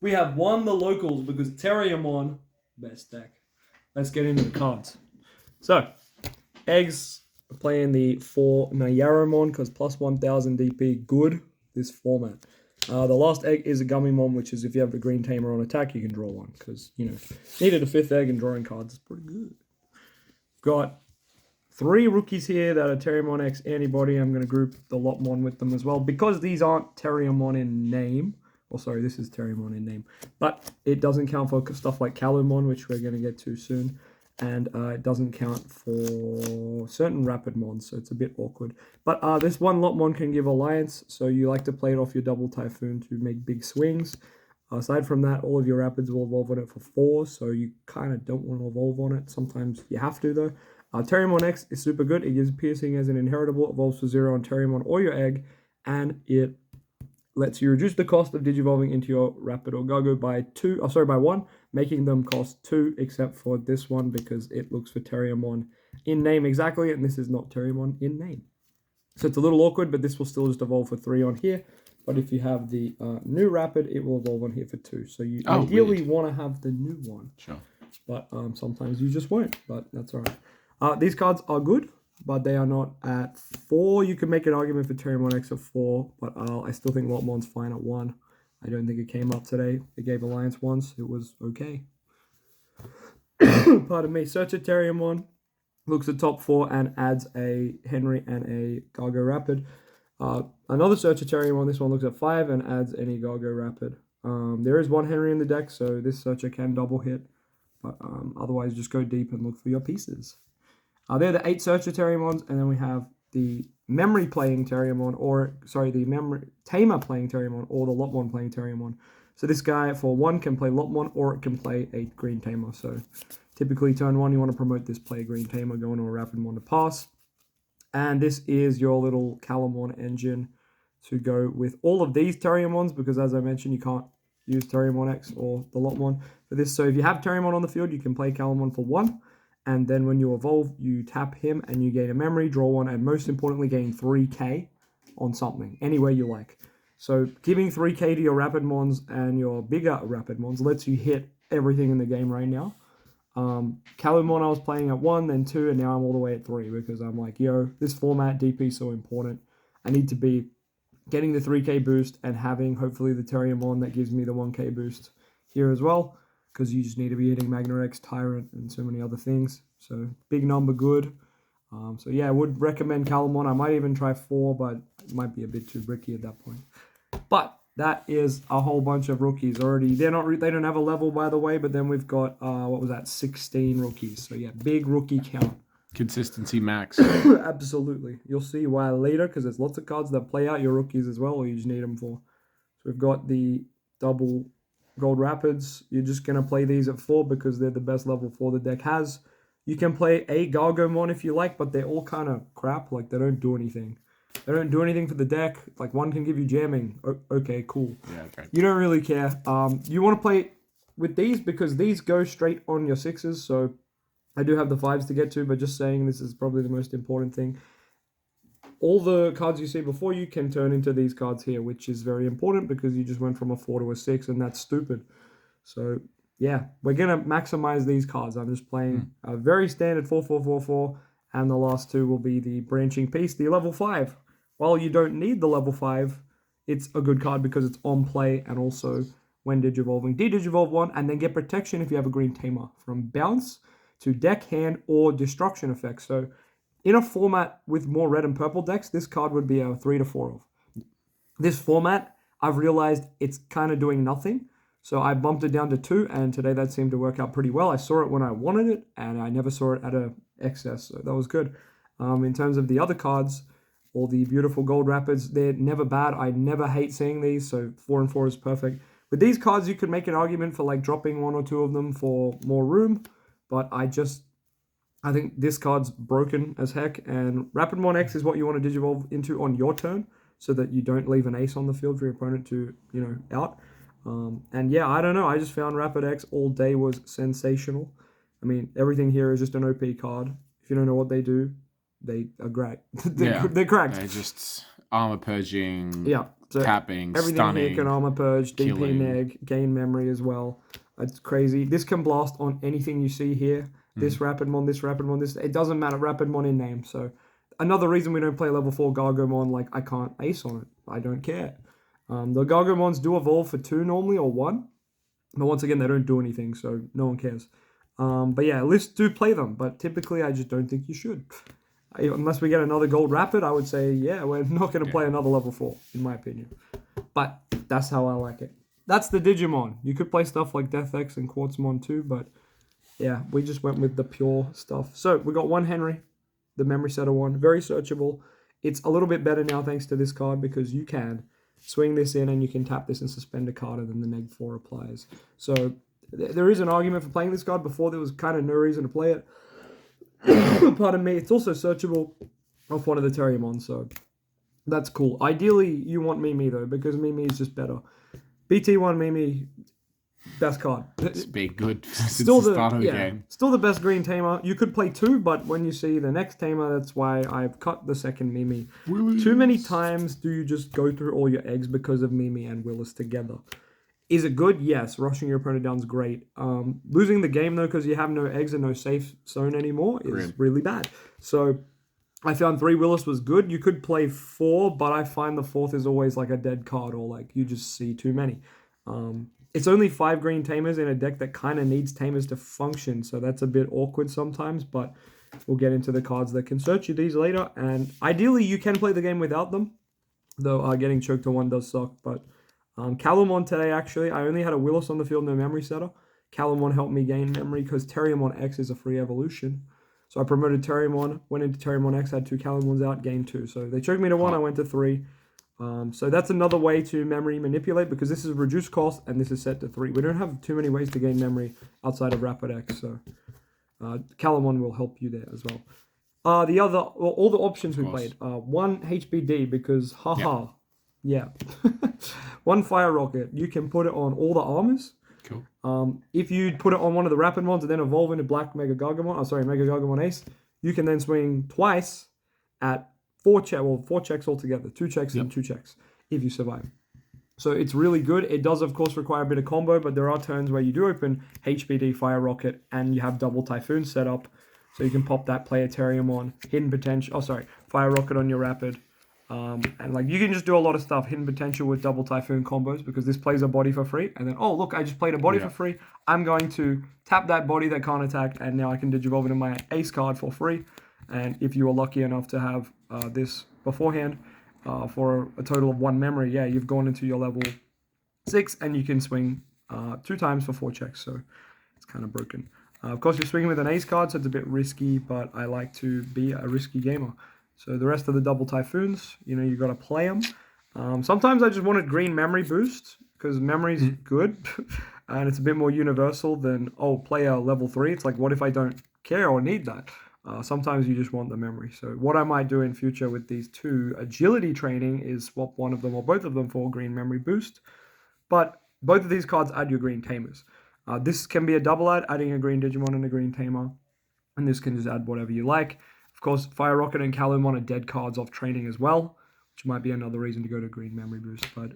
We have won the locals because Terriermon, best deck. Let's get into the cards. So, eggs are playing the 4 Terriermon because plus 1000 DP, good, this format. The last egg is a Gummymon, which is if you have a green tamer on attack, you can draw one. Because, needed a 5th egg and drawing cards is pretty good. Got 3 rookies here that are Terriermon X antibody. I'm going to group the Lotmon with them as well. Because these aren't Terriermon in name. Or sorry, this is Terriermon in name. But it doesn't count for stuff like Calumon, which we're going to get to soon. And it doesn't count for certain Rapidmons, so it's a bit awkward. But this one Lotmon can give Alliance, so you like to play it off your double Typhoon to make big swings. Aside from that, all of your Rapids will evolve on it for 4, so you kind of don't want to evolve on it. Sometimes you have to, though. Terriermon X is super good. It gives Piercing as an inheritable, evolves for 0 on Terriermon or your egg, and it lets you reduce the cost of digivolving into your Rapid or Gargo by 1, making them cost 2, except for this one because it looks for Terriermon in name exactly, and this is not Terriermon in name. So it's a little awkward, but this will still just evolve for 3 on here. But if you have the new Rapid, it will evolve on here for 2. So you ideally want to have the new one. Sure. But sometimes you just won't, but that's all right. These cards are good, but they are not at 4. You can make an argument for Terriermon X at 4, but I still think Lotmon's fine at 1. I don't think it came up today. It gave Alliance once. It was okay. Pardon me. Searcher Terriermon looks at top 4 and adds a Henry and a Gargo Rapid. Another Searcher Terriermon, this one looks at 5 and adds any Gargo Rapid. There is one Henry in the deck, so this Searcher can double hit. But otherwise, just go deep and look for your pieces. They're the 8 Searcher Terriermons, and then we have the Memory playing Terriermon, the Tamer playing Terriermon, or the Lotmon playing Terriermon. So this guy for 1 can play Lotmon, or it can play a Green Tamer. So typically turn 1, you want to promote this play Green Tamer, go into a Rapidmon to pass. And this is your little Calumon engine to go with all of these Terriermons, because as I mentioned, you can't use Terriermon X or the Lotmon for this. So if you have Terriermon on the field, you can play Calumon for 1. And then when you evolve, you tap him and you gain a memory, draw 1, and most importantly, gain 3k on something, anywhere you like. So giving 3k to your Rapidmons and your bigger Rapidmons lets you hit everything in the game right now. Calumon I was playing at 1, then 2, and now I'm all the way at 3 because I'm like, yo, this format, DP is so important. I need to be getting the 3k boost and having hopefully the Terriermon that gives me the 1k boost here as well. Because you just need to be hitting Magna X, Tyrant, and so many other things. So, big number, good. So, yeah, I would recommend Calumon. I might even try 4, but it might be a bit too bricky at that point. But that is a whole bunch of rookies already. They don't have a level, by the way, but then we've got, 16 rookies. So, yeah, big rookie count. Consistency max. Absolutely. You'll see why later, because there's lots of cards that play out your rookies as well, or you just need them for. So, we've got the double Gold Rapids. You're just going to play these at 4 because they're the best level 4 the deck has. You can play a Gargomon if you like, but they're all kind of crap. Like, they don't do anything. They don't do anything for the deck. Like, one can give you jamming. Okay, cool. Yeah, okay. You don't really care. You want to play with these because these go straight on your 6s. So, I do have the 5s to get to, but just saying this is probably the most important thing. All the cards you see before you can turn into these cards here, which is very important because you just went from a 4 to a 6, and that's stupid. So, yeah, we're going to maximize these cards. I'm just playing a very standard 4-4-4-4, and the last 2 will be the branching piece, the level 5. While you don't need the level 5, it's a good card because it's on play, and also when digivolving, de-digivolve 1, and then get protection if you have a Green Tamer, from bounce to deckhand or destruction effects. So, in a format with more red and purple decks, this card would be a 3 to 4 of. This format, I've realized it's kind of doing nothing. So I bumped it down to 2, and today that seemed to work out pretty well. I saw it when I wanted it, and I never saw it at a excess, so that was good. In terms of the other cards, all the beautiful Gold Rapids, they're never bad. I never hate seeing these, so 4 and 4 is perfect. With these cards, you could make an argument for like dropping 1 or 2 of them for more room, but I think this card's broken as heck, and Rapidmon X is what you want to digivolve into on your turn so that you don't leave an ace on the field for your opponent to, out. And yeah, I don't know. I just found Rapid X all day was sensational. I mean, everything here is just an OP card. If you don't know what they do, they are great. They're cracked. They're just armor purging. Yeah. So tapping, everything stunning, here can armor purge, DP killing. neg, gain memory as well. It's crazy. This can blast on anything you see here. This Rapidmon, this Rapidmon, this. It doesn't matter. Rapidmon in name. So another reason we don't play level 4 Gargomon, like I can't ace on it. I don't care. The Gargomons do evolve for 2 normally or 1. But once again, they don't do anything, so no one cares. But yeah, lists do play them, but typically I just don't think you should. Unless we get another gold rapid, I would say, yeah, we're not going to play another level 4, in my opinion. But that's how I like it. That's the Digimon. You could play stuff like Death X and Quartzmon too, but yeah, we just went with the pure stuff. So we got one Henry, the memory setter one, very searchable. It's a little bit better now thanks to this card because you can swing this in and you can tap this and suspend a card and then the neg 4 applies. So there is an argument for playing this card. Before there was kind of no reason to play it. Pardon me. It's also searchable off one of the Terriermon, so that's cool. Ideally, you want Mimi though because Mimi is just better. BT1 Mimi, best card. It's been good since the start of the game. Still the best green tamer. You could play 2, but when you see the next tamer, that's why I've cut the second Mimi. Willis. Too many times do you just go through all your eggs because of Mimi and Willis together. Is it good? Yes. Rushing your opponent down is great. Losing the game, though, because you have no eggs and no safe zone anymore is really bad. So I found 3 Willis was good. You could play 4, but I find the 4th is always like a dead card or like you just see too many. It's only 5 green Tamers in a deck that kind of needs Tamers to function, so that's a bit awkward sometimes, but we'll get into the cards that can search you these later. And ideally, you can play the game without them, though getting choked to 1 does suck, but... Calumon today, actually, I only had a Willis on the field, no memory setter. Calumon helped me gain memory because Terriermon X is a free evolution. So I promoted Terriermon, went into Terriermon X, had 2 Calumons out, gained 2. So they choked me to 1, I went to 3. So that's another way to memory manipulate because this is reduced cost and this is set to 3. We don't have too many ways to gain memory outside of Rapid X, so Calumon will help you there as well. All the options we played. 1 HBD because, haha. Yeah. 1 Fire Rocket. You can put it on all the armors. Cool. If you put it on one of the Rapidmons and then evolve into Black Mega Gargomon, Mega Gargomon Ace, you can then swing twice at 4 checks altogether. 2 checks and 2 checks if you survive. So it's really good. It does, of course, require a bit of combo, but there are turns where you do open HBD Fire Rocket and you have double Typhoon set up. So you can pop that, play a Terriermon, Hidden Potential, Fire Rocket on your Rapid. And like you can just do a lot of stuff, Hidden Potential with double Typhoon combos because this plays a body for free. And then, oh, look, I just played a body for free. I'm going to tap that body that can't attack. And now I can Digivolve into my Ace card for free. And if you were lucky enough to have this beforehand for a total of 1 memory, yeah, you've gone into your level 6 and you can swing 2 times for 4 checks. So it's kind of broken. Of course, you're swinging with an Ace card, so it's a bit risky, but I like to be a risky gamer. So the rest of the double Typhoons, you got to play them. Sometimes I just wanted green memory boost because memory's good and it's a bit more universal than, play a level 3. It's like, what if I don't care or need that? Sometimes you just want the memory. So what I might do in future with these 2 agility training is swap one of them or both of them for green memory boost. But both of these cards add your green Tamers. This can be a double adding a green Digimon and a green Tamer. And this can just add whatever you like. Of course, Fire Rocket and Calumon are dead cards off training as well, which might be another reason to go to green memory boost. But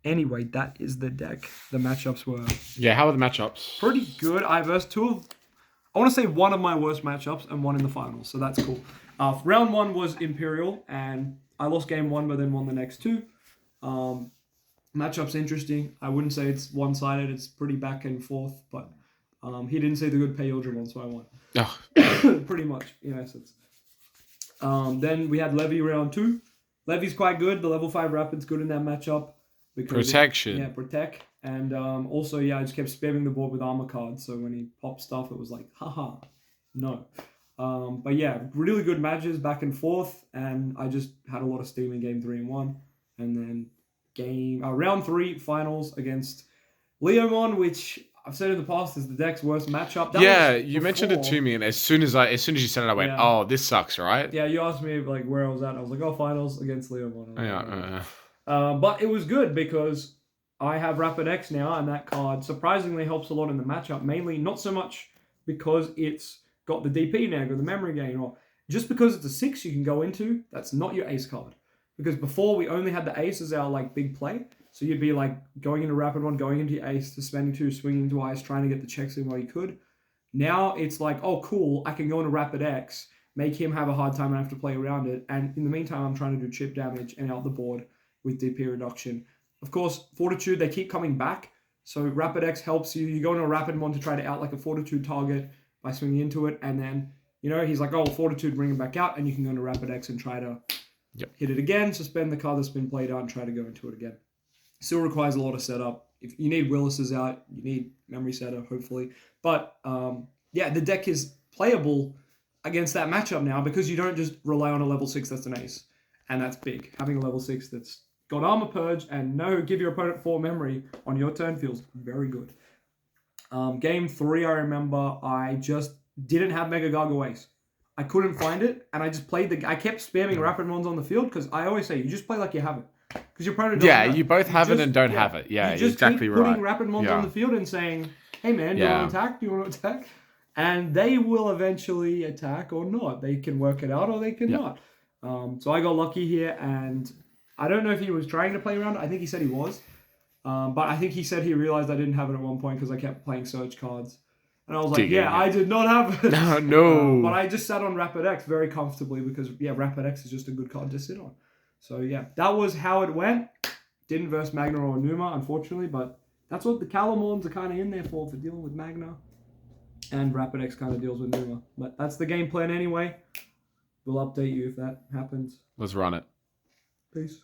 anyway, that is the deck. The matchups were... Yeah, how are the matchups? Pretty good. I versed 2 I want to say one of my worst matchups and one in the finals, so that's cool. Round 1 was Imperial, and I lost game 1, but then won the next 2. Matchup's interesting. I wouldn't say it's one-sided. It's pretty back and forth, but he didn't say the good Peyodramon, so I won. Oh. Pretty much, in essence. Then we had Levy round 2. Levy's quite good. The level 5 Rapid's good in that matchup. Protection. Protect. And also, I just kept spamming the board with armor cards. So when he popped stuff, it was like, haha, no. But yeah, really good matches back and forth. And I just had a lot of steam in game 3 and 1. And then round 3 finals against Leomon, which I've said in the past is the deck's worst matchup. You mentioned it to me, and as soon as you said it, I went, "Oh, this sucks," right? Yeah, you asked me like where I was at. I was like, "Oh, finals against Leomon." Yeah. But it was good because I have Rapid X now, and that card surprisingly helps a lot in the matchup. Mainly, not so much because it's got the DP neg or the memory gain, or just because it's a 6 you can go into. That's not your Ace card because before we only had the ace as our like big play. So you'd be like going into Rapidmon, going into your ace, to spending 2, swinging into ice, trying to get the checks in while you could. Now it's like, oh cool, I can go into Rapid X, make him have a hard time and have to play around it. And in the meantime, I'm trying to do chip damage and out the board with DP reduction. Of course, Fortitude, they keep coming back. So Rapid X helps you. You go into a Rapidmon to try to out like a Fortitude target by swinging into it. And then, he's like, oh, Fortitude, bring him back out. And you can go into Rapid X and try to hit it again, suspend the card that's been played out and try to go into it again. Still requires a lot of setup. If you need Willis's out, you need Memory Setter, hopefully. But, the deck is playable against that matchup now because you don't just rely on a level 6 that's an ace. And that's big. Having a level 6 that's got Armor Purge and give your opponent 4 memory on your turn feels very good. Game 3, I remember I just didn't have Mega Gargo Ace. I couldn't find it, and I just played I kept spamming Rapidmons on the field because I always say, you just play like you have it. Because your opponent doesn't have it. You both have it and don't have it. Yeah, you just exactly keep right. putting Rapidmons on the field and saying, hey man, do you want to attack? Do you want to attack? And they will eventually attack or not. They can work it out or they can not. So I got lucky here, and I don't know if he was trying to play around it. I think he said he was. But I think he said he realized I didn't have it at one point because I kept playing search cards. And I was like, I did not have it. No. But I just sat on Rapid X very comfortably because, Rapid X is just a good card to sit on. So, that was how it went. Didn't verse Magna or Numa, unfortunately, but that's what the Calamons are kind of in there for dealing with Magna. And Rapid X kind of deals with Numa. But that's the game plan anyway. We'll update you if that happens. Let's run it. Peace.